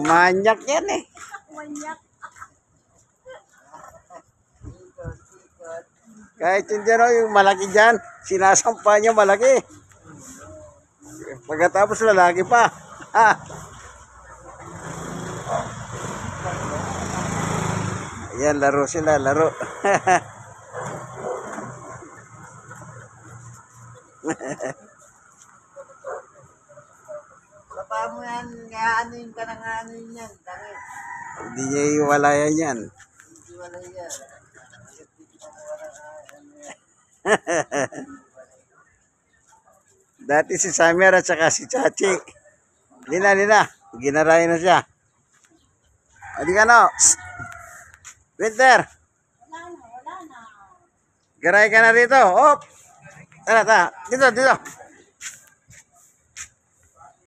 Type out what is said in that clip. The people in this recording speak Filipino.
Manyak yan eh. Manyak. Kahit hindi yung malaki dyan, sinasampa niya malaki. Pagkatapos lalaki pa. Ayan, laro sila, laro. Sa mo yan, ngaanin ka na ngaanin yan. Tangin. Hindi niya iwalayan yan. Hindi wala yan. Dati si Samer at saka si Chachi. Lina. Ginarayan na siya. Adi ka no. Winter. Wala na. Garay ka na rito. Hop. Tara. Dito.